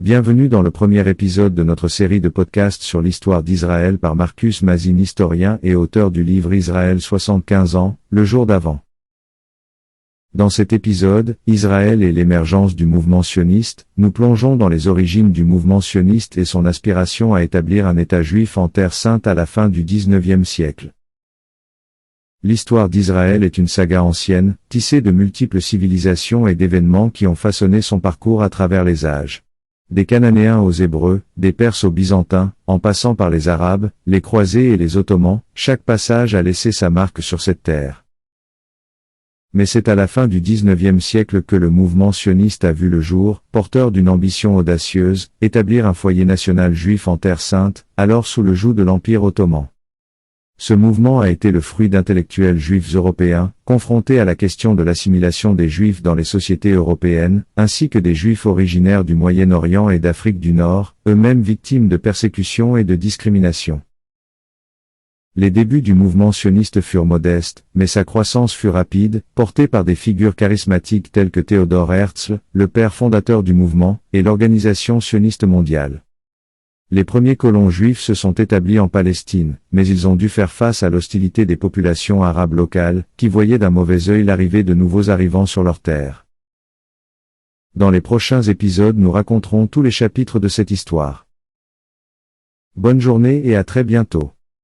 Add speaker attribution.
Speaker 1: Bienvenue dans le premier épisode de notre série de podcasts sur l'histoire d'Israël par Marcus Mazin, historien et auteur du livre Israël 75 ans, le jour d'avant. Dans cet épisode, Israël et l'émergence du mouvement sioniste, nous plongeons dans les origines du mouvement sioniste et son aspiration à établir un État juif en Terre Sainte à la fin du XIXe siècle. L'histoire d'Israël est une saga ancienne, tissée de multiples civilisations et d'événements qui ont façonné son parcours à travers les âges. Des Cananéens aux Hébreux, des Perses aux Byzantins, en passant par les Arabes, les Croisés et les Ottomans, chaque passage a laissé sa marque sur cette terre. Mais c'est à la fin du XIXe siècle que le mouvement sioniste a vu le jour, porteur d'une ambition audacieuse, établir un foyer national juif en Terre Sainte, alors sous le joug de l'Empire ottoman. Ce mouvement a été le fruit d'intellectuels juifs européens, confrontés à la question de l'assimilation des juifs dans les sociétés européennes, ainsi que des juifs originaires du Moyen-Orient et d'Afrique du Nord, eux-mêmes victimes de persécutions et de discriminations. Les débuts du mouvement sioniste furent modestes, mais sa croissance fut rapide, portée par des figures charismatiques telles que Théodore Herzl, le père fondateur du mouvement, et l'Organisation sioniste mondiale. Les premiers colons juifs se sont établis en Palestine, mais ils ont dû faire face à l'hostilité des populations arabes locales, qui voyaient d'un mauvais œil l'arrivée de nouveaux arrivants sur leurs terres. Dans les prochains épisodes, nous raconterons tous les chapitres de cette histoire. Bonne journée et à très bientôt.